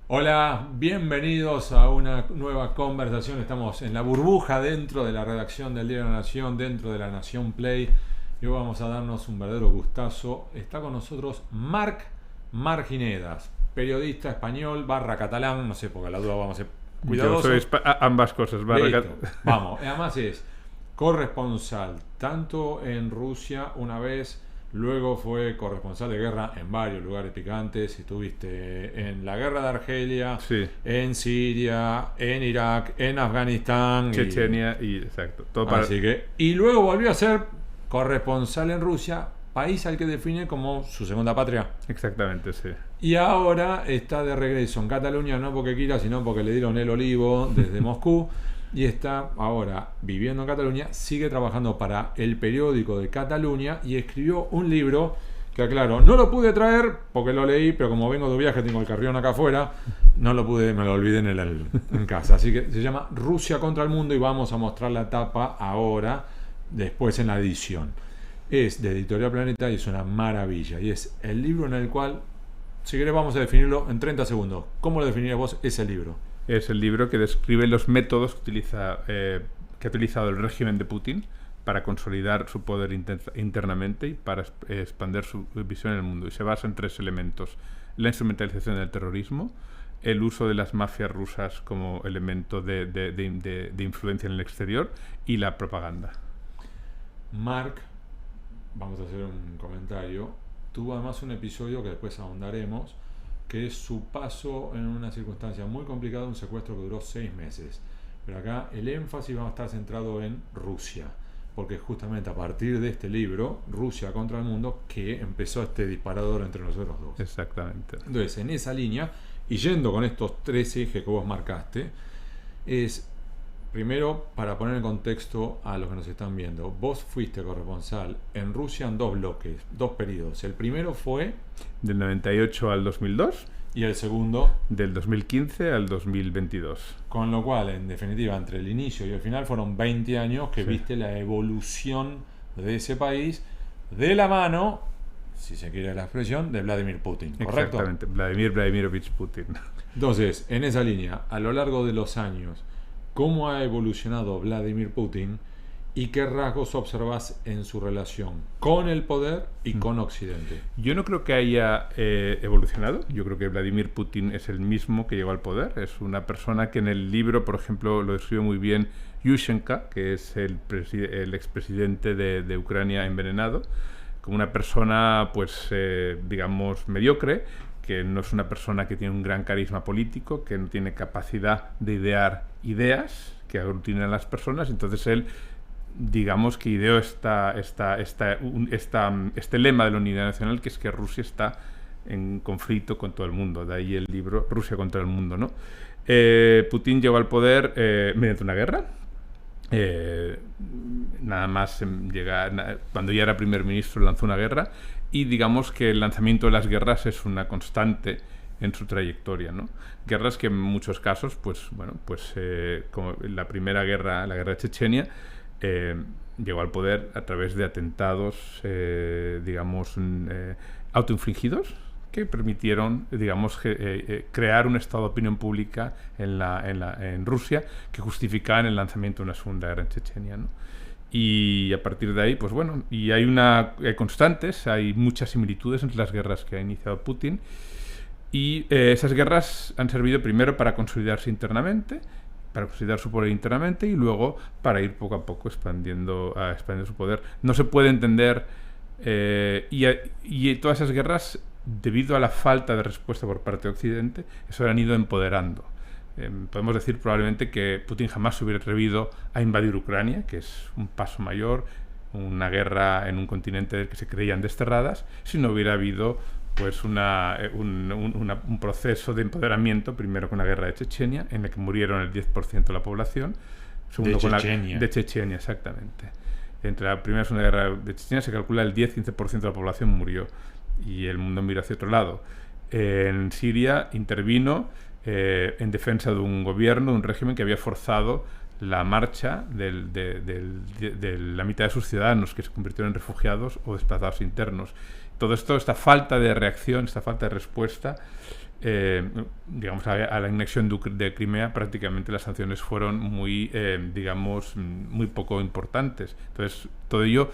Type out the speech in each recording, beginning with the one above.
Hola, bienvenidos a una nueva conversación. Estamos en la burbuja dentro de la redacción del Diario de la Nación, dentro de la Nación Play. Y hoy vamos a darnos un verdadero gustazo. Está con nosotros Marc Marginedas, periodista español barra catalán, no sé, porque a la duda vamos a ser Yo soy cuidadosos. ambas cosas. Listo, vamos. Además es corresponsal tanto en Rusia una vez, luego fue corresponsal de guerra en varios lugares picantes. Estuviste en la guerra de Argelia, Sí, en Siria, en Irak, en Afganistán. Chechenia y exacto. Todo para. Así que, y luego volvió a ser corresponsal en Rusia, país al que define como su segunda patria. Exactamente, sí. Y ahora está de regreso en Cataluña, no porque quiera, sino porque le dieron el olivo desde Moscú. Y está ahora viviendo en Cataluña, sigue trabajando para el periódico de Cataluña y escribió un libro que, aclaro, no lo pude traer porque lo leí, pero como vengo de viaje, tengo el carrión acá afuera, no lo pude, me lo olvidé en casa. Así que se llama Rusia contra el mundo y vamos a mostrar la tapa ahora, después en la edición. Es de Editorial Planeta y es una maravilla. Y es el libro en el cual, si querés, vamos a definirlo en 30 segundos. ¿Cómo lo definirías vos ese libro? Es el libro que describe los métodos que ha utilizado el régimen de Putin para consolidar su poder internamente y para expandir su visión en el mundo. Y se basa en tres elementos: la instrumentalización del terrorismo, el uso de las mafias rusas como elemento de influencia en el exterior y la propaganda. Marc, vamos a hacer un comentario, tuvo además un episodio que después ahondaremos, que es su paso en una circunstancia muy complicada, un secuestro que duró 6 meses. Pero acá el énfasis va a estar centrado en Rusia, porque justamente a partir de este libro, Rusia contra el mundo, que empezó este disparador entre nosotros dos. Exactamente. Entonces, en esa línea, y yendo con estos tres ejes que vos marcaste, es primero, para poner en contexto a los que nos están viendo, vos fuiste corresponsal en Rusia en dos bloques, dos periodos. El primero fue, Del 98 al 2002, y el segundo, del 2015 al 2022. con lo cual, en definitiva, entre el inicio y el final fueron 20 años que Sí. viste la evolución de ese país de la mano, si se quiere la expresión, de Vladimir Putin, ¿correcto? Exactamente, Vladimir Vladimirovich Putin. Entonces, en esa línea, a lo largo de los años, ¿cómo ha evolucionado Vladimir Putin y qué rasgos observas en su relación con el poder y con Occidente? Yo no creo que haya evolucionado. Yo creo que Vladimir Putin es el mismo que llegó al poder. Es una persona que en el libro, por ejemplo, lo describe muy bien Yushchenko, que es el expresidente de Ucrania envenenado, como una persona, pues, digamos, mediocre, que no es una persona que tiene un gran carisma político, que no tiene capacidad de idear ideas que aglutinen a las personas. Entonces él, digamos que ideó este lema de la unidad nacional, que es que Rusia está en conflicto con todo el mundo. De ahí el libro Rusia contra el mundo, ¿no? Putin llegó al poder mediante una guerra. Nada más cuando ya era primer ministro lanzó una guerra, y digamos que el lanzamiento de las guerras es una constante en su trayectoria, ¿no? Guerras que en muchos casos, pues bueno, como la primera guerra, la guerra de Chechenia, llegó al poder a través de atentados, digamos, autoinfligidos, que permitieron, digamos, crear un estado de opinión pública en Rusia que justificaban el lanzamiento de una segunda guerra en Chechenia, ¿no? Y a partir de ahí, pues bueno, y hay constantes, hay muchas similitudes entre las guerras que ha iniciado Putin, y esas guerras han servido primero para consolidarse internamente, para consolidar su poder internamente, y luego para ir poco a poco expandiendo su poder. No se puede entender, y todas esas guerras, debido a la falta de respuesta por parte de Occidente, eso han ido empoderando. Podemos decir probablemente que Putin jamás se hubiera atrevido a invadir Ucrania, que es un paso mayor, una guerra en un continente del que se creían desterradas, si no hubiera habido, pues, un proceso de empoderamiento, primero con la guerra de Chechenia, en la que murieron el 10% de la población. Segundo, de Chechenia, exactamente. Entre la primera y segunda guerra de Chechenia se calcula el 10-15% de la población murió, y el mundo miró hacia otro lado. En Siria intervino en defensa de un gobierno, de un régimen que había forzado la marcha de la mitad de sus ciudadanos, que se convirtieron en refugiados o desplazados internos. Todo esto, esta falta de reacción, esta falta de respuesta, digamos, a la anexión de Crimea, prácticamente las sanciones fueron muy, digamos, muy poco importantes. Entonces, todo ello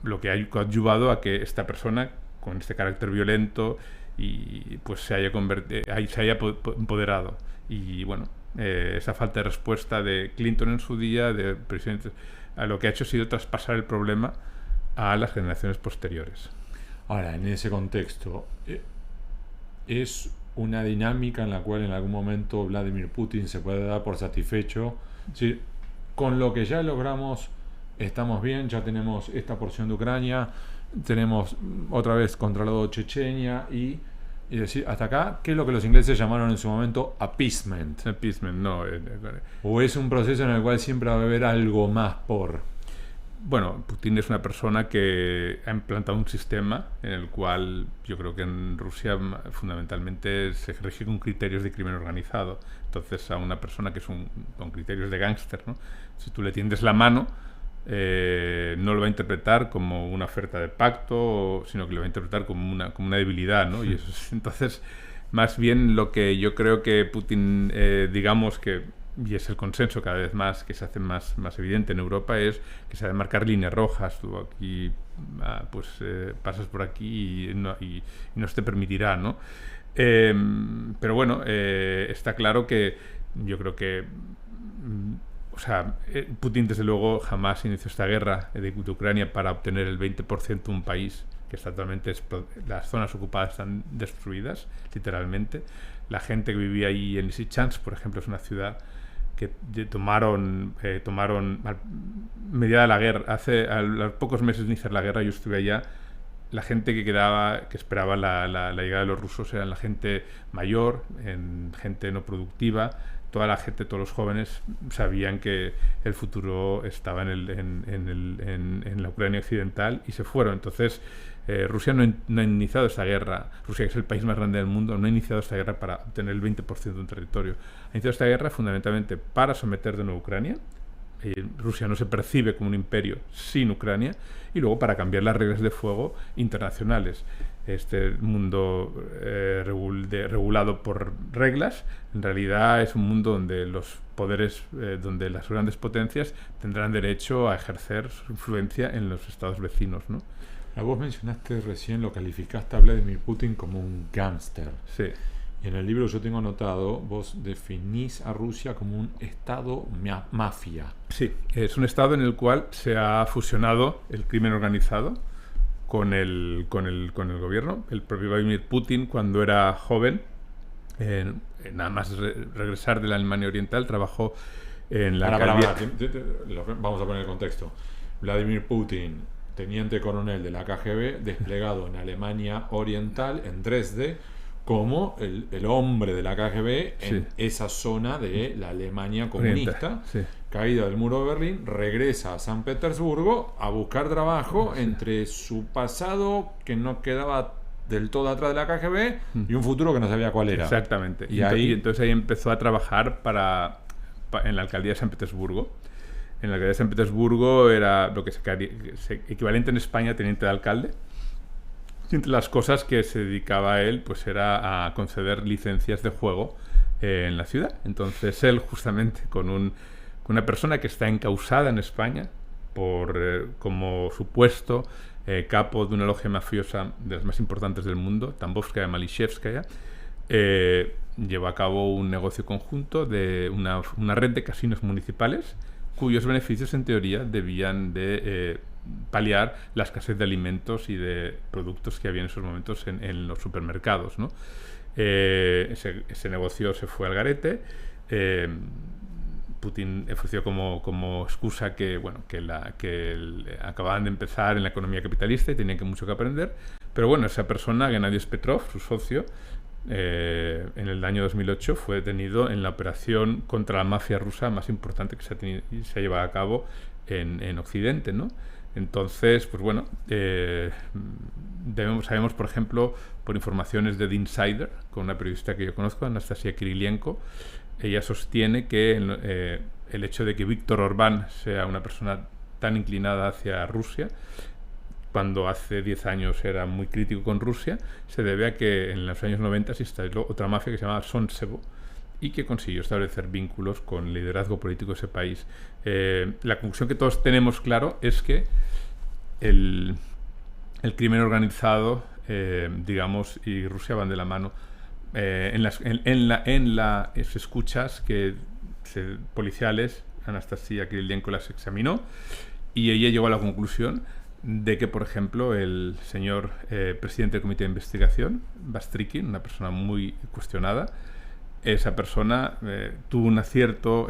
lo que ha coadyuvado a que esta persona, con este carácter violento, y pues se haya empoderado. Y bueno, esa falta de respuesta de Clinton en su día, de presidente, a lo que ha hecho ha sido traspasar el problema a las generaciones posteriores. Ahora, en ese contexto, es una dinámica en la cual en algún momento Vladimir Putin se puede dar por satisfecho. Es decir, con lo que ya logramos estamos bien, ya tenemos esta porción de Ucrania, tenemos otra vez controlado Chechenia y decir, hasta acá, ¿qué es lo que los ingleses llamaron en su momento appeasement? Appeasement, no. ¿O es un proceso en el cual siempre va a haber algo más por...? Bueno, Putin es una persona que ha implantado un sistema en el cual yo creo que en Rusia fundamentalmente se rige con criterios de crimen organizado. Entonces a una persona que es con criterios de gángster, ¿no? Si tú le tiendes la mano, no lo va a interpretar como una oferta de pacto, sino que lo va a interpretar como una debilidad, ¿no? Y eso entonces, más bien lo que yo creo que Putin, digamos que, y es el consenso cada vez más que se hace más evidente en Europa, es que se ha de marcar líneas rojas. Tú aquí pasas por aquí y no se te permitirá, ¿no? Pero bueno, está claro que yo creo que Putin desde luego jamás inició esta guerra de Ucrania para obtener el 20% de un país que está totalmente las zonas ocupadas están destruidas, literalmente. La gente que vivía ahí en Lysychansk, por ejemplo, es una ciudad que tomaron mediada la guerra. A los pocos meses de iniciar la guerra yo estuve allá. La gente que esperaba la llegada de los rusos eran la gente mayor, gente no productiva. Toda la gente, todos los jóvenes sabían que el futuro estaba en la Ucrania occidental y se fueron. Entonces Rusia no ha iniciado esta guerra. Rusia, que es el país más grande del mundo, no ha iniciado esta guerra para obtener el 20% de un territorio. Ha iniciado esta guerra fundamentalmente para someter de nuevo Ucrania. Rusia no se percibe como un imperio sin Ucrania, y luego para cambiar las reglas de juego internacionales. Este mundo regulado por reglas, en realidad es un mundo donde los poderes, donde las grandes potencias tendrán derecho a ejercer su influencia en los estados vecinos, ¿no? Vos mencionaste recién, lo calificaste a Vladimir Putin como un gángster. Sí. Y en el libro yo tengo anotado, vos definís a Rusia como un estado mafia. Sí, es un estado en el cual se ha fusionado el crimen organizado con el gobierno. El propio Vladimir Putin, cuando era joven, nada más regresar de la Alemania Oriental, trabajó en la alcaldía. Vamos a poner el contexto. Vladimir Putin, teniente coronel de la KGB, desplegado en Alemania Oriental, en Dresde, como el hombre de la KGB en esa zona de la Alemania comunista. Sí. Caída del muro de Berlín, regresa a San Petersburgo a buscar trabajo entre su pasado, que no quedaba del todo atrás de la KGB, y un futuro que no sabía cuál era. Exactamente. Y entonces ahí empezó a trabajar en la alcaldía de San Petersburgo. En la alcaldía de San Petersburgo era lo que equivalente en España a teniente de alcalde. Y entre las cosas que se dedicaba a él, pues era a conceder licencias de juego en la ciudad. Entonces él, justamente con una persona que está encausada en España como supuesto capo de una logia mafiosa de las más importantes del mundo, Tambovskaya Malishevskaya, llevó a cabo un negocio conjunto de una red de casinos municipales cuyos beneficios en teoría debían de paliar la escasez de alimentos y de productos que había en esos momentos en los supermercados, ¿no? Ese negocio se fue al garete. Putin ofreció como excusa que acababan de empezar en la economía capitalista y tenían mucho que aprender. Pero bueno, esa persona, Gennady Petrov, su socio, en el año 2008 fue detenido en la operación contra la mafia rusa más importante que se ha llevado a cabo en Occidente, ¿no? Entonces, pues bueno, sabemos, por ejemplo, por informaciones de The Insider, con una periodista que yo conozco, Anastasia Kirilenko, ella sostiene que el hecho de que Víctor Orbán sea una persona tan inclinada hacia Rusia cuando hace 10 años era muy crítico con Rusia, se debe a que en los años 90 se instaló otra mafia que se llamaba Sonsevo y que consiguió establecer vínculos con el liderazgo político de ese país. La conclusión que todos tenemos claro es que el crimen organizado, digamos, y Rusia van de la mano. En las escuchas policiales, Anastasia Kirilenko las examinó y ella llegó a la conclusión de que, por ejemplo, el señor presidente del Comité de Investigación, Bastrikin, una persona muy cuestionada, esa persona tuvo un acierto,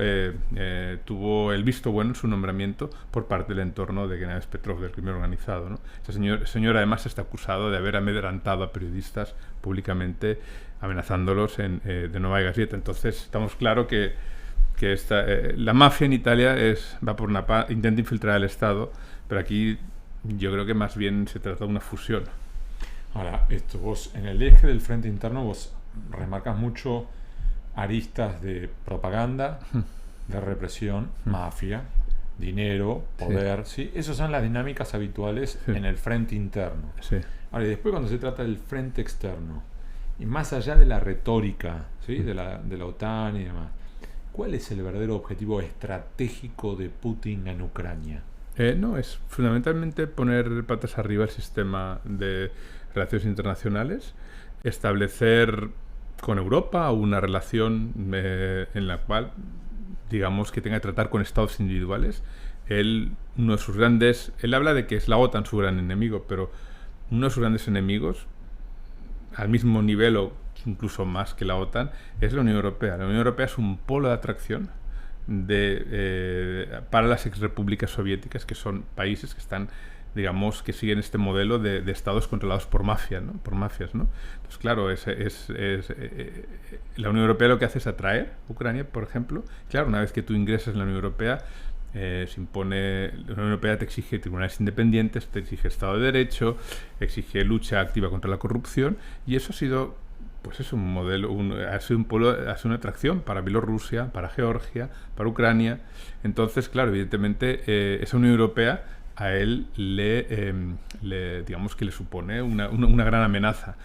tuvo el visto bueno en su nombramiento por parte del entorno de Gennady Petrov, del crimen organizado, ¿no? Ese señor además está acusado de haber amedrentado a periodistas públicamente, amenazándolos de Nueva Gazeta. Entonces estamos claro que la mafia en Italia va por intenta infiltrar al Estado, pero aquí yo creo que más bien se trata de una fusión. Ahora, vos en el eje del frente interno vos remarcas mucho aristas de propaganda, de represión, mafia, dinero, poder, ¿sí? Esas son las dinámicas habituales en el frente interno. Sí. Ahora, y después cuando se trata del frente externo, y más allá de la retórica, ¿sí? de la OTAN y demás, ¿cuál es el verdadero objetivo estratégico de Putin en Ucrania? No, es fundamentalmente poner patas arriba el sistema de relaciones internacionales, establecer con Europa una relación en la cual, digamos, que tenga que tratar con estados individuales. Él habla de que es la OTAN su gran enemigo, pero uno de sus grandes enemigos, al mismo nivel o incluso más que la OTAN, es la Unión Europea. La Unión Europea es un polo de atracción para las exrepúblicas soviéticas, que son países que están, digamos, que siguen este modelo de estados controlados por mafias, ¿no? Entonces, claro, la Unión Europea lo que hace es atraer Ucrania, por ejemplo. Claro, una vez que tú ingresas en la Unión Europea, la Unión Europea te exige tribunales independientes, te exige Estado de Derecho, exige lucha activa contra la corrupción, y eso ha sido, pues es un modelo, ha sido una atracción para Bielorrusia, para Georgia, para Ucrania. Entonces, claro, evidentemente, esa Unión Europea a él digamos que le supone una gran amenaza.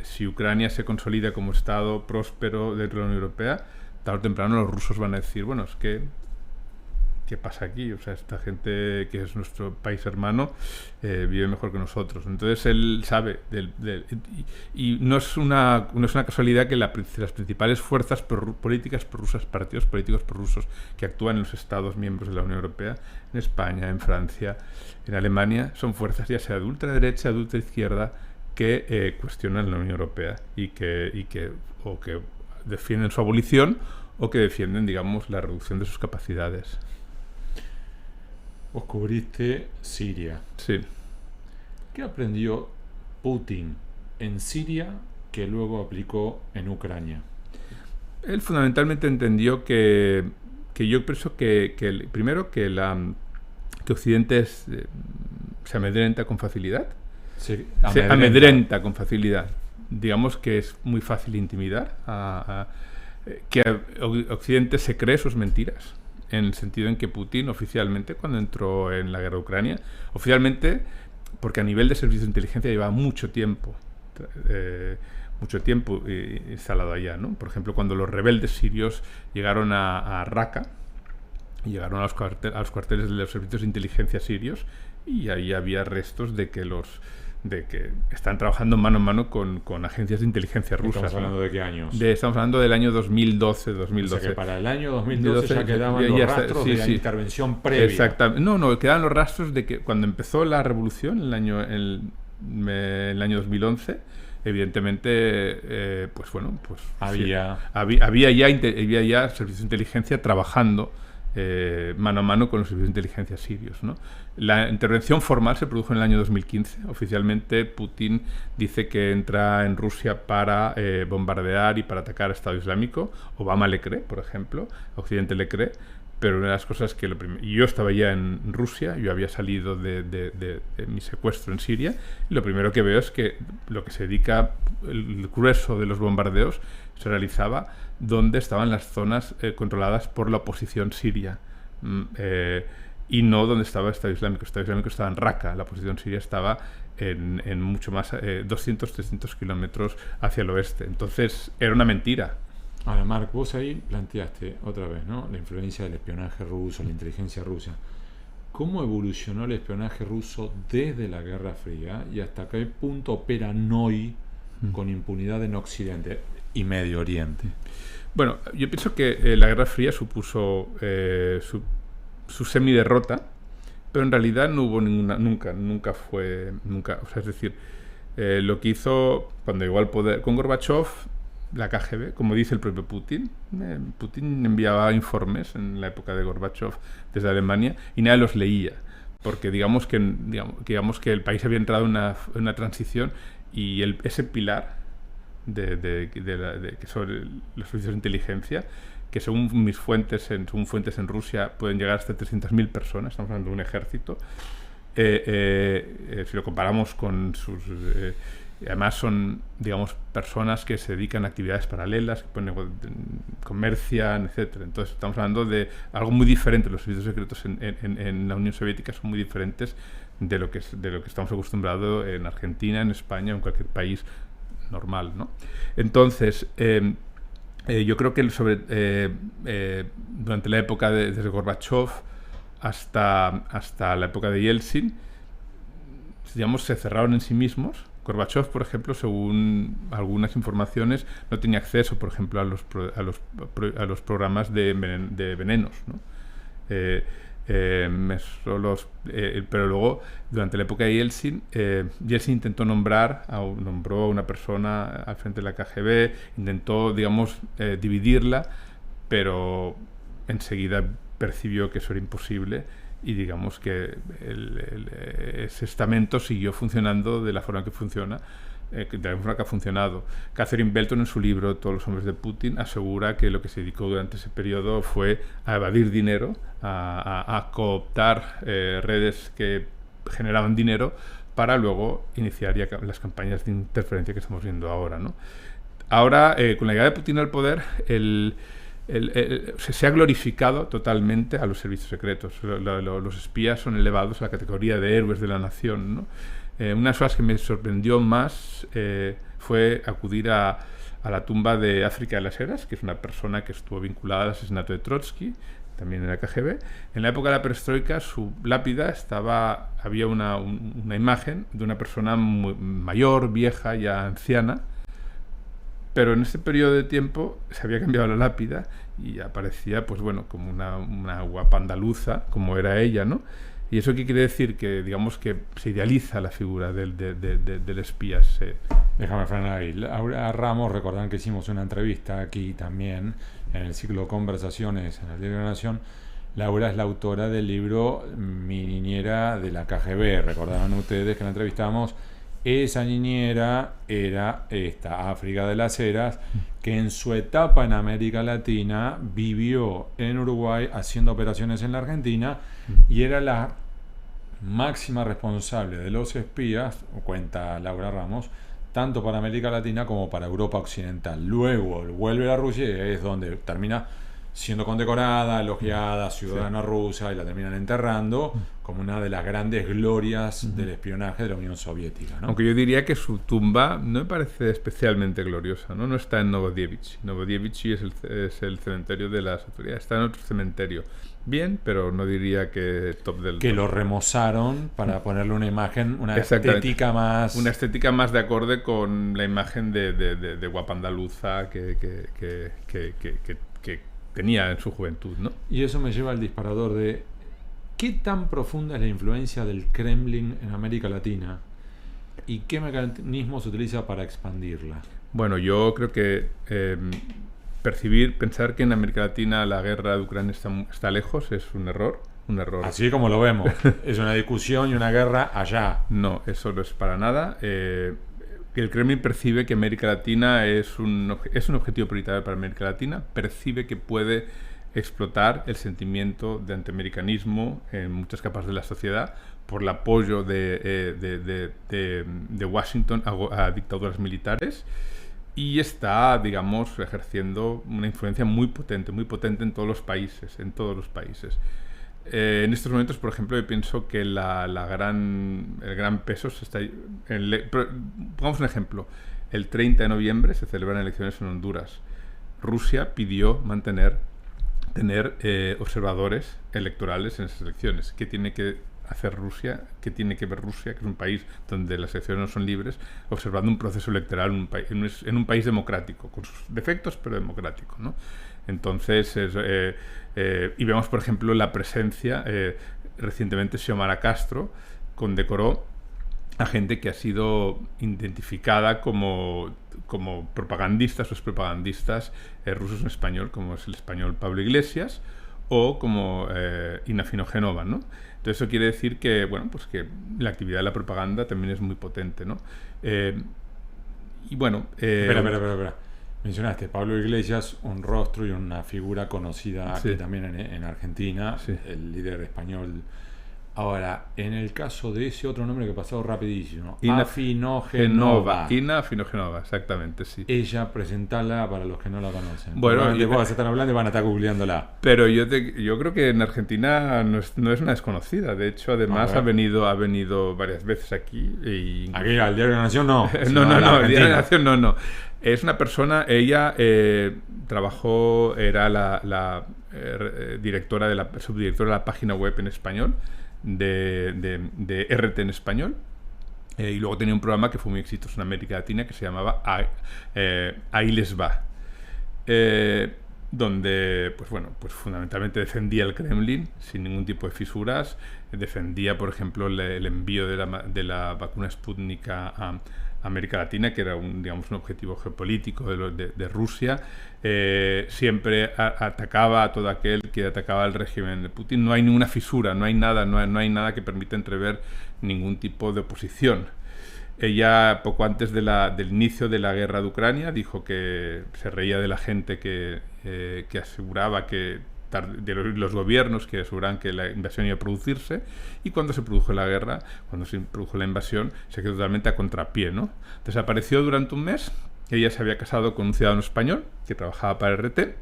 Si Ucrania se consolida como Estado próspero dentro de la Unión Europea, tarde o temprano los rusos van a decir, bueno, es que ¿qué pasa aquí? O sea, esta gente que es nuestro país hermano vive mejor que nosotros. Entonces él sabe y no es una casualidad que las principales fuerzas políticas prorrusas, partidos políticos prorrusos que actúan en los Estados miembros de la Unión Europea, en España, en Francia, en Alemania, son fuerzas ya sea de ultraderecha, de ultraizquierda, que cuestionan la Unión Europea y que defienden su abolición o que defienden, digamos, la reducción de sus capacidades. Vos cubriste Siria. Sí. ¿Qué aprendió Putin en Siria que luego aplicó en Ucrania? Él fundamentalmente entendió que yo pienso que primero que Occidente se amedrenta con facilidad. Sí, se amedrenta con facilidad. Digamos que es muy fácil intimidar. Que Occidente se cree sus mentiras, en el sentido en que Putin oficialmente, cuando entró en la guerra de Ucrania, oficialmente, porque a nivel de servicios de inteligencia llevaba mucho tiempo instalado allá, ¿no? Por ejemplo, cuando los rebeldes sirios llegaron a Raqqa, llegaron a los cuarteles de los servicios de inteligencia sirios, y ahí había restos de que están trabajando mano a mano con agencias de inteligencia rusas. ¿Estamos hablando de qué años? Estamos hablando del año 2012. O sea que para el año 2012 ya quedaban los rastros de la intervención previa. Exactamente. No, quedaban los rastros de que cuando empezó la revolución, el año 2011, evidentemente, había ya servicios de inteligencia trabajando mano a mano con los servicios de inteligencia sirios, ¿no? La intervención formal se produjo en el año 2015. Oficialmente Putin dice que entra en Rusia para bombardear y para atacar al Estado Islámico. Obama le cree, por ejemplo, Occidente le cree, pero una de las cosas que yo estaba ya en Rusia, yo había salido de mi secuestro en Siria, y lo primero que veo es que lo que se dedica, el grueso de los bombardeos se realizaba donde estaban las zonas controladas por la oposición siria. y no donde estaba el Estado Islámico. El Estado Islámico estaba en Raqqa, la posición siria estaba en mucho más, 200, 300 kilómetros hacia el oeste. Entonces era una mentira. Ahora, Marc, vos ahí planteaste otra vez, ¿no?, la influencia del espionaje ruso, la inteligencia rusa. ¿Cómo evolucionó el espionaje ruso desde la Guerra Fría y hasta qué punto opera hoy con impunidad en Occidente y Medio Oriente? Bueno, yo pienso que la Guerra Fría supuso su semiderrota, pero en realidad no hubo nunca, o sea, es decir, lo que hizo cuando llegó al poder con Gorbachev, la KGB, como dice el propio Putin. Putin enviaba informes en la época de Gorbachev desde Alemania y nadie los leía, porque digamos que el país había entrado en una transición y ese pilar que sobre los servicios de inteligencia, que según mis fuentes en Rusia pueden llegar hasta 300.000 personas, estamos hablando de un ejército, si lo comparamos con sus... además son, digamos, personas que se dedican a actividades paralelas, que comercian, etcétera. Entonces estamos hablando de algo muy diferente. Los servicios secretos en la Unión Soviética son muy diferentes de lo que estamos acostumbrados en Argentina, en España o en cualquier país normal, ¿no? Entonces, yo creo que durante la época desde Gorbachev hasta la época de Yeltsin, digamos, se cerraron en sí mismos. Gorbachev, por ejemplo, según algunas informaciones, no tenía acceso, por ejemplo, a los programas de venenos, ¿no? Pero luego, durante la época de Yeltsin, Yeltsin nombró a una persona al frente de la KGB, intentó, digamos, dividirla, pero enseguida percibió que eso era imposible y digamos que ese estamento siguió funcionando de la forma que funciona, de la forma que ha funcionado. Catherine Belton, en su libro Todos los hombres de Putin, asegura que lo que se dedicó durante ese periodo fue a evadir dinero, a cooptar redes que generaban dinero para luego iniciar ya las campañas de interferencia que estamos viendo ahora, ¿no? Ahora, con la llegada de Putin al poder, se ha glorificado totalmente a los servicios secretos. Los espías son elevados a la categoría de héroes de la nación, ¿no? Una de las cosas que me sorprendió más fue acudir a la tumba de África de las Heras, que es una persona que estuvo vinculada al asesinato de Trotsky, también en la KGB. En la época de la perestroika, su lápida había una imagen de una persona muy mayor, vieja, ya anciana, pero en ese periodo de tiempo se había cambiado la lápida y aparecía, pues bueno, como una guapa andaluza, como era ella, ¿no? ¿Y eso qué quiere decir? Que digamos que se idealiza la figura del espía. Déjame frenar ahí. Laura Ramos, recordan que hicimos una entrevista aquí también, en el ciclo Conversaciones en el Diario de la Nación. Laura es la autora del libro Mi niñera de la KGB. Recordarán ustedes que la entrevistamos. Esa niñera era esta África de las Heras, que en su etapa en América Latina vivió en Uruguay haciendo operaciones en la Argentina y era la máxima responsable de los espías, cuenta Laura Ramos, tanto para América Latina como para Europa Occidental. Luego vuelve a Rusia y es donde termina siendo condecorada, elogiada, ciudadana rusa, y la terminan enterrando como una de las grandes glorias del espionaje de la Unión Soviética, ¿no? Aunque yo diría que su tumba no me parece especialmente gloriosa, ¿no? No está en Novodievich. Novodievich es el cementerio de las autoridades. Está en otro cementerio. Bien, pero no diría que top del... Que lo remozaron para ponerle una imagen, una estética más... Una estética más de acorde con la imagen de guapa andaluza que tenía en su juventud, ¿no? Y eso me lleva al disparador de ¿qué tan profunda es la influencia del Kremlin en América Latina y qué mecanismos se utiliza para expandirla? Bueno, yo creo que pensar que en América Latina la guerra de Ucrania está lejos es un error. Así como lo vemos, es una discusión y una guerra allá. No, eso no es para nada. El Kremlin percibe que América Latina es un objetivo prioritario para América Latina, percibe que puede explotar el sentimiento de antiamericanismo en muchas capas de la sociedad por el apoyo de Washington a dictaduras militares y está, digamos, ejerciendo una influencia muy potente en todos los países. En estos momentos, por ejemplo, yo pienso que el gran peso se está... pongamos un ejemplo. El 30 de noviembre se celebran elecciones en Honduras. Rusia pidió tener observadores electorales en esas elecciones. ¿Qué tiene que hacer Rusia? ¿Qué tiene que ver Rusia, que es un país donde las elecciones no son libres, observando un proceso electoral en un país democrático, con sus defectos, pero democrático, ¿no? Entonces, y vemos, por ejemplo, la presencia, recientemente Xiomara Castro condecoró a gente que ha sido identificada como propagandistas o expropagandistas rusos en español, como es el español Pablo Iglesias o como Inna Finogenova, ¿no? Entonces eso quiere decir que, bueno, pues que la actividad de la propaganda también es muy potente, ¿no? Y bueno... Espera. Mencionaste Pablo Iglesias, un rostro y una figura conocida aquí también en Argentina, el líder español. Ahora, en el caso de ese otro nombre que ha pasado rapidísimo, Inna Finogenova. Inna Finogenova, exactamente, sí. Ella, presentala para los que no la conocen. Bueno, vos vas a estar hablando y van a estar googleándola. Pero yo creo que en Argentina no es una desconocida. De hecho, además ha venido varias veces aquí. Aquí al Diario de la Nación no. No, el Diario de la Nación no. Es una persona, ella era la subdirectora de la página web en español de RT en español, y luego tenía un programa que fue muy exitoso en América Latina que se llamaba Ahí les va, donde pues fundamentalmente defendía el Kremlin sin ningún tipo de fisuras, defendía, por ejemplo, el envío de la vacuna Sputnik a América Latina, que era un objetivo geopolítico de Rusia. Siempre atacaba a todo aquel que atacaba al régimen de Putin. No hay ninguna fisura, no hay nada que permita entrever ningún tipo de oposición. Ella, poco antes del inicio de la guerra de Ucrania, dijo que se reía de la gente que aseguraba de los gobiernos que aseguraban que la invasión iba a producirse, y cuando se produjo la guerra, cuando se produjo la invasión, se quedó totalmente a contrapié, ¿no? Entonces apareció durante un mes. Ella se había casado con un ciudadano español que trabajaba para RT,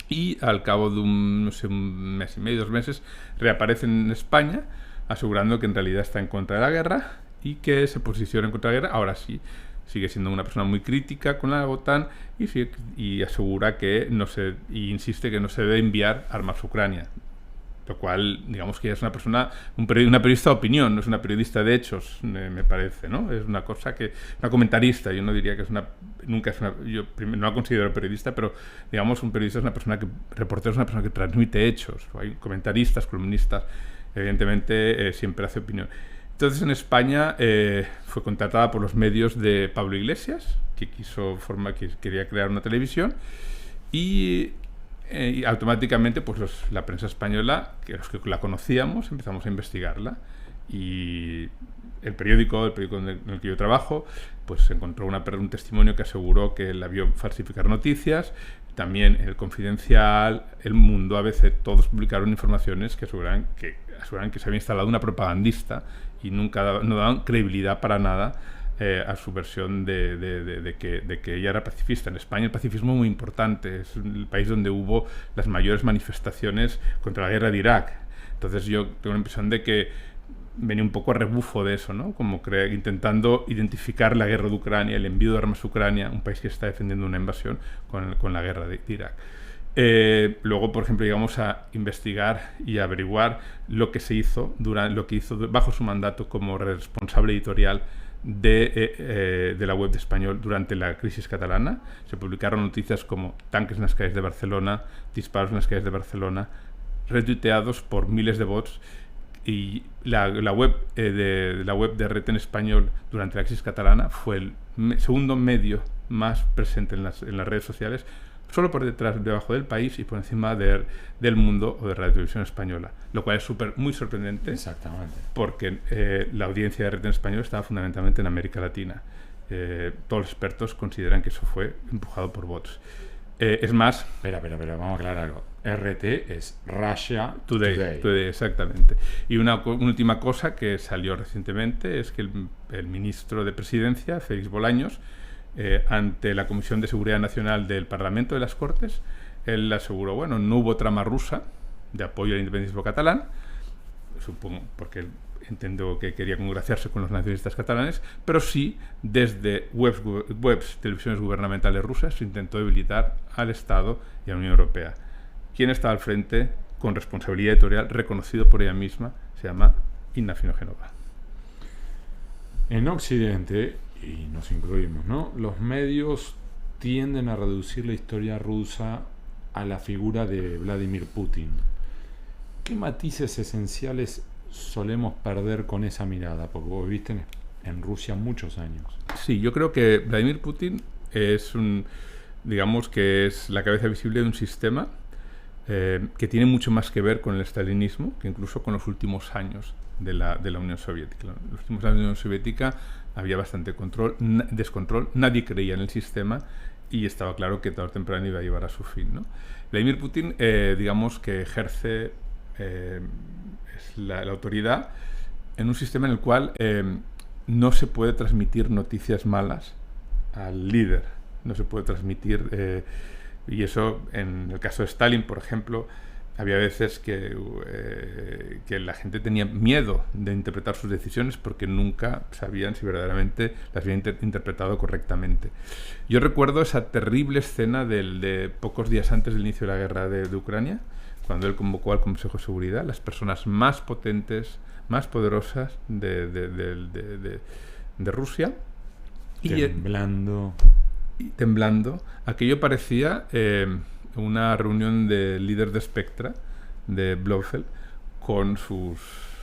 y al cabo de un mes y medio, 2 meses, reaparece en España asegurando que en realidad está en contra de la guerra y que se posiciona en contra de la guerra. Ahora sí, sigue siendo una persona muy crítica con la OTAN y asegura que insiste que no se debe enviar armas a Ucrania. Lo cual, digamos que es una persona, una periodista de opinión, no es una periodista de hechos, me parece, ¿no? Es una comentarista. Yo no diría que yo primero no la considero periodista, pero digamos un periodista reportero es una persona que transmite hechos. Hay comentaristas, columnistas, evidentemente siempre hace opinión. Entonces en España fue contratada por los medios de Pablo Iglesias, que quería crear una televisión, y automáticamente pues la prensa española, que los que la conocíamos, empezamos a investigarla, y el periódico en el que yo trabajo pues encontró un testimonio que aseguró que la vio falsificar noticias. También El Confidencial, El Mundo, ABC, todos publicaron informaciones que aseguran que se había instalado una propagandista, y no daban credibilidad para nada a su versión de que ella era pacifista. En España el pacifismo es muy importante, es el país donde hubo las mayores manifestaciones contra la guerra de Irak. Entonces yo tengo la impresión de que venía un poco a rebufo de eso, ¿no? Como intentando identificar la guerra de Ucrania, el envío de armas a Ucrania, un país que está defendiendo una invasión, con la guerra de Irak. Luego, por ejemplo, llegamos a investigar y a averiguar lo que hizo bajo su mandato como responsable editorial de la web de español durante la crisis catalana. Se publicaron noticias como tanques en las calles de Barcelona, disparos en las calles de Barcelona, retuiteados por miles de bots, y la web de RT en español durante la crisis catalana fue el segundo medio más presente en las redes sociales, solo por debajo del País y por encima del Mundo o de Radio Televisión Española, lo cual es muy sorprendente. Exactamente. Porque la audiencia de RT en español estaba fundamentalmente en América Latina. Todos los expertos consideran que eso fue empujado por bots. Es más... Espera, vamos a aclarar algo. RT es Russia Today, exactamente. Y una última cosa que salió recientemente es que el ministro de Presidencia, Félix Bolaños, ante la Comisión de Seguridad Nacional del Parlamento de las Cortes, él aseguró, no hubo trama rusa de apoyo al independentismo catalán, supongo porque entiendo que quería congraciarse con los nacionalistas catalanes, pero sí desde webs, televisiones gubernamentales rusas, se intentó debilitar al Estado y a la Unión Europea. ¿Quién está al frente con responsabilidad editorial, reconocido por ella misma? Se llama Inna Finogenova. En Occidente, y nos incluimos, ¿no?, los medios tienden a reducir la historia rusa a la figura de Vladimir Putin. ¿Qué matices esenciales solemos perder con esa mirada? Porque vos viviste en Rusia muchos años. Sí, yo creo que Vladimir Putin es digamos que es la cabeza visible de un sistema que tiene mucho más que ver con el estalinismo que incluso con los últimos años de la Unión Soviética. En los últimos años de la Unión Soviética había bastante descontrol, nadie creía en el sistema y estaba claro que tarde o temprano iba a llevar a su fin, ¿no? Vladimir Putin, digamos que ejerce la autoridad en un sistema en el cual no se puede transmitir noticias malas al líder, no se puede transmitir, y eso en el caso de Stalin, por ejemplo, había veces que la gente tenía miedo de interpretar sus decisiones porque nunca sabían si verdaderamente las habían interpretado correctamente. Yo recuerdo esa terrible escena de pocos días antes del inicio de la guerra de Ucrania, cuando él convocó al Consejo de Seguridad las personas más potentes, más poderosas de Rusia. Temblando. Aquello parecía una reunión de líder de Spectra, de Blofeld, con sus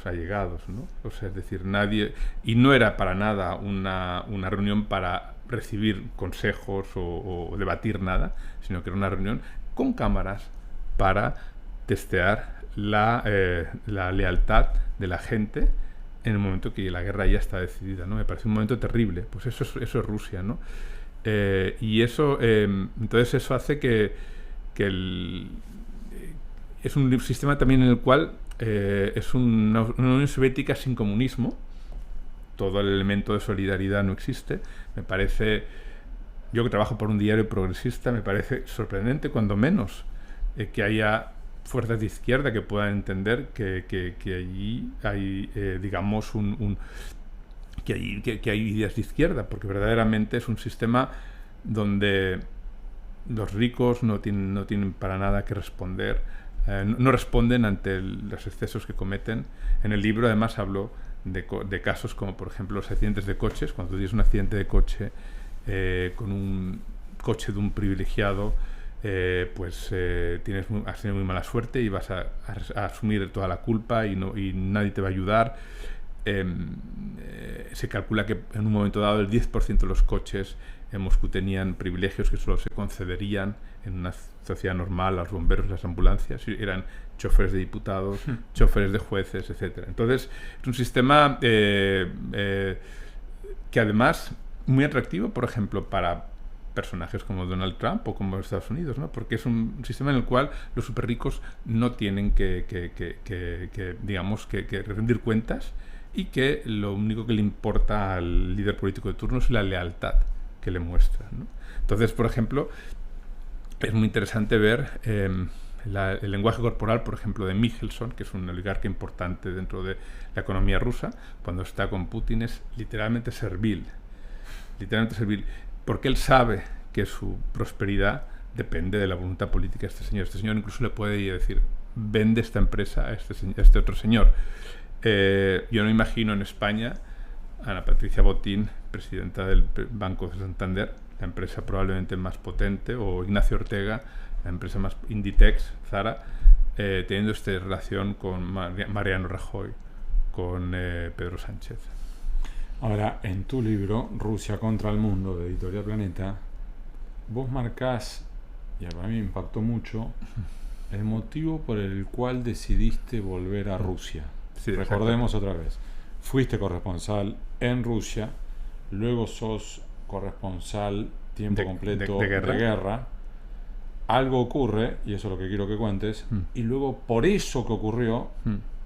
allegados, ¿no? O sea, es decir, nadie... Y no era para nada una reunión para recibir consejos o debatir nada, sino que era una reunión con cámaras para testear la lealtad de la gente en el momento que la guerra ya está decidida, ¿no? Me parece un momento terrible. Pues eso es Rusia, ¿no? Y eso, entonces eso hace que es un sistema también en el cual es una Unión Soviética sin comunismo. Todo el elemento de solidaridad no existe. Me parece, yo que trabajo por un diario progresista, me parece sorprendente, cuando menos, que haya fuerzas de izquierda que puedan entender que allí hay, digamos, que hay ideas de izquierda, porque verdaderamente es un sistema donde los ricos no tienen para nada que responder, no responden ante los excesos que cometen. En el libro además hablo de casos como por ejemplo los accidentes de coches. Cuando tienes un accidente de coche con un coche de un privilegiado, has tenido muy mala suerte y vas a asumir toda la culpa y nadie te va a ayudar. Se calcula que en un momento dado el 10% de los coches en Moscú tenían privilegios que solo se concederían en una sociedad normal a los bomberos, las ambulancias, eran choferes de diputados, choferes de jueces, etc. Entonces es un sistema que además muy atractivo, por ejemplo, para personajes como Donald Trump o como Estados Unidos, ¿no? Porque es un sistema en el cual los superricos no tienen que rendir cuentas y que lo único que le importa al líder político de turno es la lealtad que le muestra, ¿no? Entonces, por ejemplo, es muy interesante ver el lenguaje corporal, por ejemplo, de Michelson, que es un oligarca importante dentro de la economía rusa. Cuando está con Putin es literalmente servil, porque él sabe que su prosperidad depende de la voluntad política de este señor. Este señor incluso le puede decir: vende esta empresa a este otro señor. Yo no imagino en España a Ana Patricia Botín, presidenta del Banco de Santander, la empresa probablemente más potente, o Ignacio Ortega, la empresa más Inditex, Zara, teniendo esta relación con Mariano Rajoy, con Pedro Sánchez. Ahora, en tu libro, Rusia contra el mundo, de Editorial Planeta, vos marcás, y a mí me impactó mucho, el motivo por el cual decidiste volver a Rusia. Sí, recordemos otra vez. Fuiste corresponsal en Rusia, luego sos corresponsal tiempo completo de guerra. Algo ocurre, y eso es lo que quiero que cuentes, y luego por eso que ocurrió,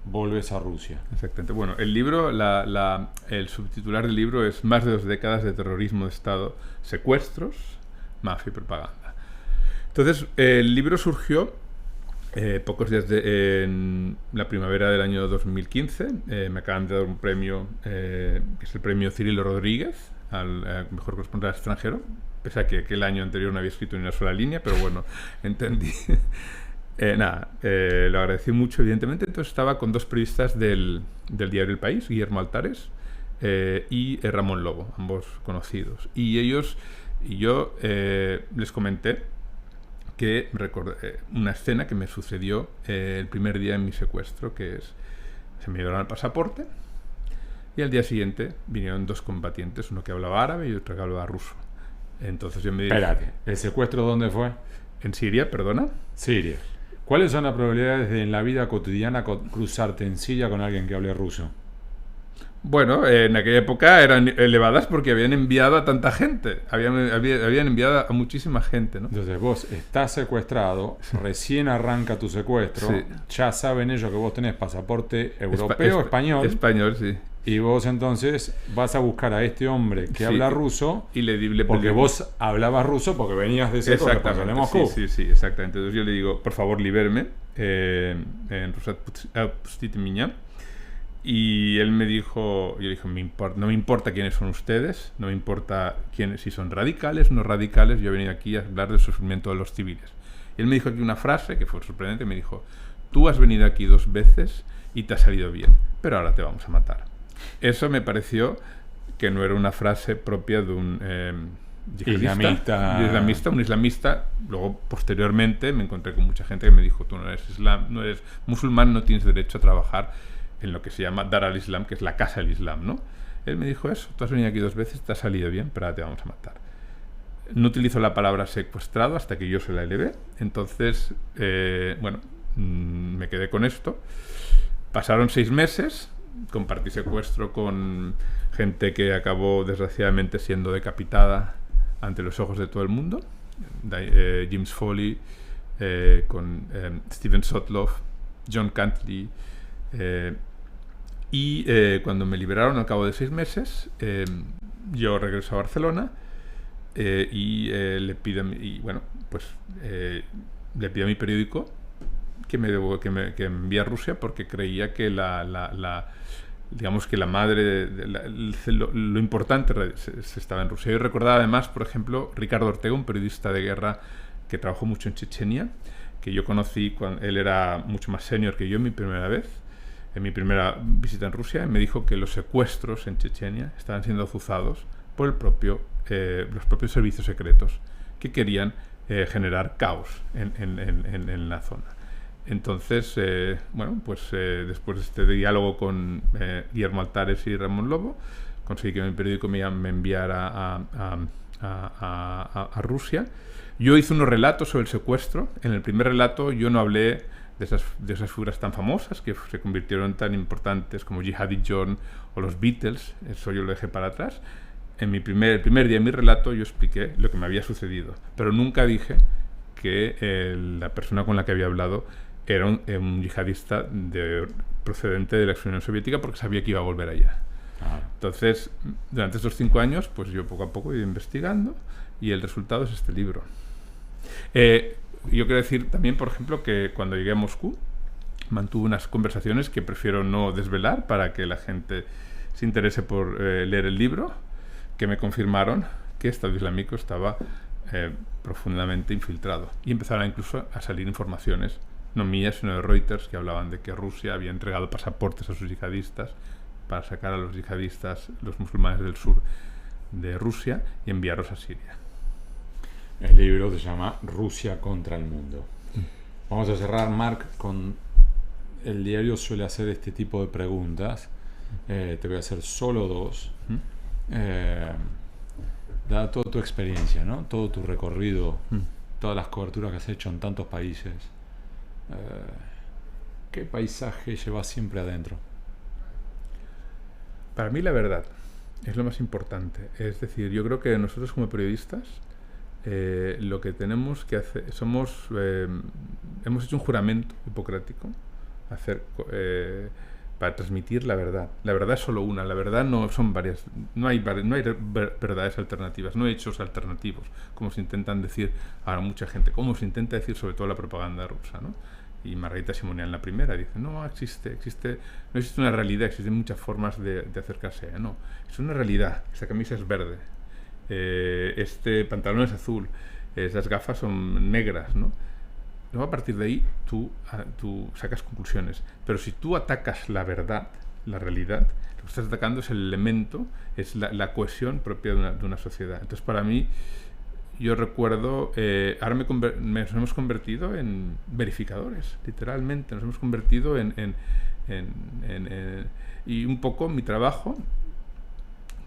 volves a Rusia. Exactamente. Bueno, el libro, el subtitular del libro es Más de 2 décadas de terrorismo de Estado, secuestros, mafia y propaganda. Entonces, el libro surgió Pocos días en la primavera del año 2015 me acaban de dar un premio, que es el premio Cirilo Rodríguez, al mejor corresponsal extranjero, pese a que el año anterior no había escrito ni una sola línea, pero bueno, entendí. Lo agradecí mucho, evidentemente. Entonces estaba con dos periodistas del diario El País, Guillermo Altares y Ramón Lobo, ambos conocidos. Y yo les comenté que recordé una escena que me sucedió el primer día en mi secuestro, que es, se me llevaron el pasaporte y al día siguiente vinieron dos combatientes, uno que hablaba árabe y otro que hablaba ruso. Entonces yo me dije... Espérate, ¿el secuestro dónde fue? En Siria, perdona. Siria. ¿Cuáles son las probabilidades de en la vida cotidiana cruzarte en Siria con alguien que hable ruso? Bueno, en aquella época eran elevadas porque habían enviado a tanta gente. Habían enviado a muchísima gente, ¿no? Entonces vos estás secuestrado, recién arranca tu secuestro, Sí. ya saben ellos que vos tenés pasaporte europeo, español, Español, sí. y vos entonces vas a buscar a este hombre que Sí. habla ruso, Y le porque vos hablabas ruso porque venías de ese exactamente, de Moscú. sí, exactamente. Entonces yo le digo, por favor, libérme en Rusat Pustite Miña. Y él me dijo, yo le dije, no me importa quiénes son ustedes, no me importa si son radicales o no radicales, yo he venido aquí a hablar del sufrimiento de los civiles. Y él me dijo aquí una frase que fue sorprendente, me dijo, tú has venido aquí 2 veces y te ha salido bien, pero ahora te vamos a matar. Eso me pareció que no era una frase propia de un islamista, un islamista. Luego, posteriormente, me encontré con mucha gente que me dijo, tú no eres musulmán, no tienes derecho a trabajar en lo que se llama Dar al-Islam, que es la casa del Islam, ¿no? Él me dijo eso, tú has venido aquí 2 veces, te ha salido bien, pero ahora te vamos a matar. No utilizo la palabra secuestrado hasta que yo se la elevé. Entonces, me quedé con esto. Pasaron 6 meses, compartí secuestro con gente que acabó desgraciadamente siendo decapitada ante los ojos de todo el mundo. James Foley, con Steven Sotloff, John Cantley. Cuando me liberaron al cabo de 6 meses, yo regreso a Barcelona le pido a mi periódico que me envíe a Rusia, porque creía que digamos que la madre lo importante se estaba en Rusia. Yo recordaba además, por ejemplo, Ricardo Ortega, un periodista de guerra que trabajó mucho en Chechenia, que yo conocí cuando él era mucho más senior que yo en mi primera visita en Rusia, y me dijo que los secuestros en Chechenia estaban siendo azuzados por los propios servicios secretos que querían generar caos en la zona. Entonces, después de este diálogo con Guillermo Altares y Ramón Lobo, conseguí que mi periódico me enviara a Rusia. Yo hice unos relatos sobre el secuestro. En el primer relato yo no hablé de esas figuras tan famosas que se convirtieron en tan importantes como Jihadi John o los Beatles. Eso yo lo dejé para atrás. En el primer día de mi relato yo expliqué lo que me había sucedido, pero nunca dije que la persona con la que había hablado era un yihadista procedente de la ex Unión Soviética, porque sabía que iba a volver allá. Entonces, durante estos 5 años, pues yo poco a poco he ido investigando, y el resultado es este libro. Yo quiero decir también, por ejemplo, que cuando llegué a Moscú mantuve unas conversaciones que prefiero no desvelar para que la gente se interese por leer el libro, que me confirmaron que Estado Islámico estaba profundamente infiltrado, y empezaron incluso a salir informaciones, no mías sino de Reuters, que hablaban de que Rusia había entregado pasaportes a sus yihadistas para sacar a los yihadistas, los musulmanes del sur de Rusia, y enviarlos a Siria. El libro se llama Rusia contra el mundo. Vamos a cerrar, Marc, con... El diario suele hacer este tipo de preguntas. Te voy a hacer solo 2. Dada toda tu experiencia, ¿no? Todo tu recorrido, todas las coberturas que has hecho en tantos países, ¿qué paisaje llevas siempre adentro? Para mí la verdad es lo más importante. Es decir, yo creo que nosotros como periodistas lo que tenemos que hacer, hemos hecho un juramento hipocrático para transmitir la verdad. La verdad es solo una, la verdad no son varias, no hay verdades alternativas, no hay hechos alternativos, como se intentan decir ahora mucha gente, como se intenta decir sobre todo la propaganda rusa, ¿no? Y Margarita Simonian, la primera, dice, no existe una realidad, existen muchas formas de acercarse a ella. No, es una realidad. Esta camisa es verde, este pantalón es azul, esas gafas son negras, ¿no? Luego, a partir de ahí, tú sacas conclusiones. Pero si tú atacas la verdad, la realidad, lo que estás atacando es el elemento, es la cohesión propia de una sociedad. Entonces, para mí, yo recuerdo, ahora nos hemos convertido en verificadores, literalmente. Nos hemos convertido y un poco mi trabajo,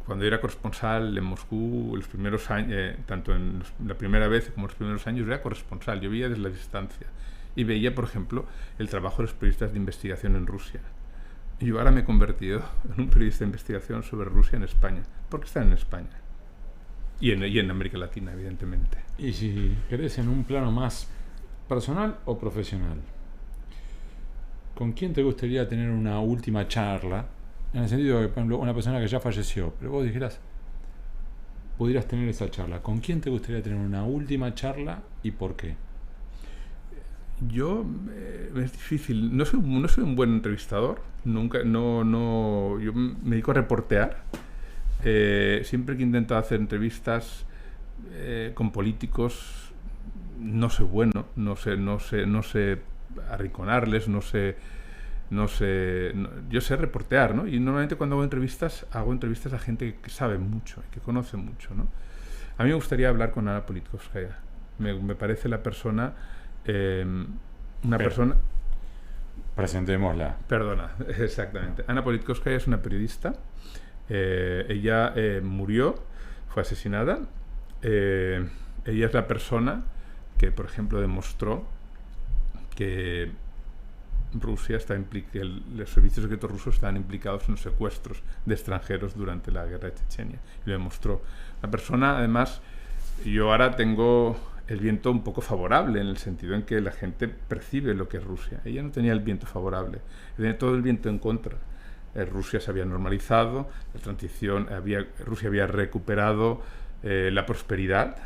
cuando era corresponsal en Moscú, los primeros años, tanto en la primera vez como los primeros años, era corresponsal. Yo veía desde la distancia y veía, por ejemplo, el trabajo de los periodistas de investigación en Rusia. Y yo ahora me he convertido en un periodista de investigación sobre Rusia en España, porque están en España. Y en América Latina, evidentemente. Y si querés, en un plano más personal o profesional, ¿con quién te gustaría tener una última charla? En el sentido de, por ejemplo, una persona que ya falleció, pero vos dijeras, pudieras tener esa charla. ¿Con quién te gustaría tener una última charla y por qué? Yo, es difícil. No soy un buen entrevistador. Yo me dedico a reportear. Siempre que intento hacer entrevistas con políticos, no soy bueno, no sé arrinconarles, yo sé reportear, ¿no? Y normalmente cuando hago entrevistas a gente que sabe mucho, que conoce mucho, ¿no? A mí me gustaría hablar con Ana Politkovskaya. Me parece la persona, persona... Presentémosla. Perdona, exactamente. Ana Politkovskaya es una periodista. Ella murió, fue asesinada. Ella es la persona que, por ejemplo, demostró que Rusia los servicios secretos rusos estaban implicados en los secuestros de extranjeros durante la guerra de Chechenia. Y lo demostró. Una persona, además, yo ahora tengo el viento un poco favorable, en el sentido en que la gente percibe lo que es Rusia. Ella no tenía el viento favorable, tenía todo el viento en contra. Rusia se había normalizado, Rusia había recuperado la prosperidad.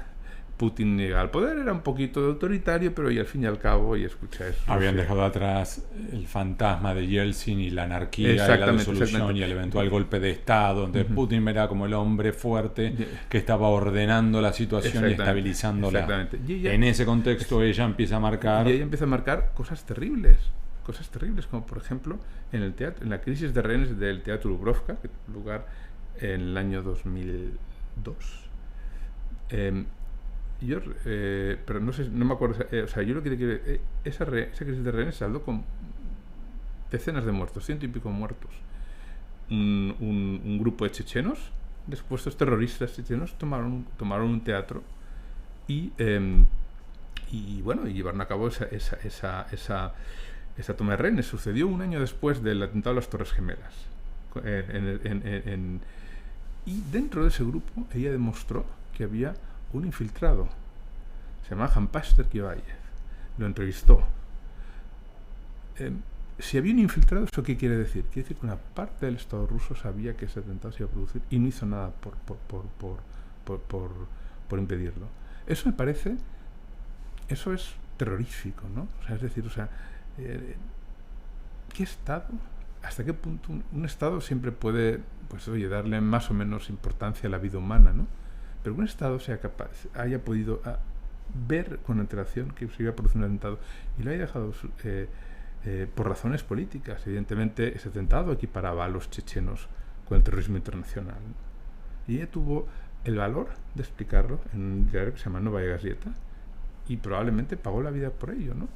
Putin llega al poder, era un poquito autoritario, pero y al fin y al cabo, y escucha eso. Habían dejado atrás el fantasma de Yeltsin y la anarquía y la disolución y el eventual golpe de Estado, donde Putin era como el hombre fuerte que estaba ordenando la situación y estabilizándola. Y en ese contexto ella empieza a marcar cosas terribles, como por ejemplo en la crisis de rehenes del Teatro Dubrovka, que tuvo lugar en el año 2002. Pero no me acuerdo, yo lo que quiero, esa crisis de rehenes saldó con decenas de muertos, 100 y pico muertos. Un grupo de chechenos, después estos terroristas chechenos tomaron un teatro y llevaron a cabo esa toma de rehenes. Sucedió un año después del atentado a las Torres Gemelas. Y dentro de ese grupo ella demostró que había un infiltrado, se llama Jan Pastor Kivayev, lo entrevistó. Si había un infiltrado, ¿eso qué quiere decir? Quiere decir que una parte del Estado ruso sabía que ese atentado se iba a producir y no hizo nada por impedirlo. Eso me parece, eso es terrorífico, ¿no? ¿Qué Estado? ¿Hasta qué punto un Estado siempre puede, darle más o menos importancia a la vida humana, ¿no? Pero que un Estado haya podido ver con antelación que se iba a producir un atentado y lo haya dejado por razones políticas. Evidentemente, ese atentado equiparaba a los chechenos con el terrorismo internacional, ¿no? Y ella tuvo el valor de explicarlo en un diario que se llama Novaya Gazeta y probablemente pagó la vida por ello, ¿no?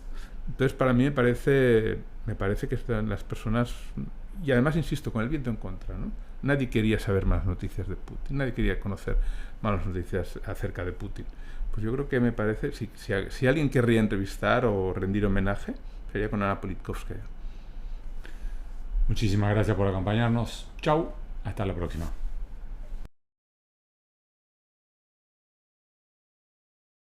Entonces, para mí me parece que están las personas, y además insisto, con el viento en contra, ¿no? Nadie quería saber más noticias de Putin, nadie quería conocer más noticias acerca de Putin. Pues yo creo que me parece, si alguien querría entrevistar o rendir homenaje, sería con Ana Politkovskaya. Muchísimas gracias por acompañarnos. Chau, hasta la próxima.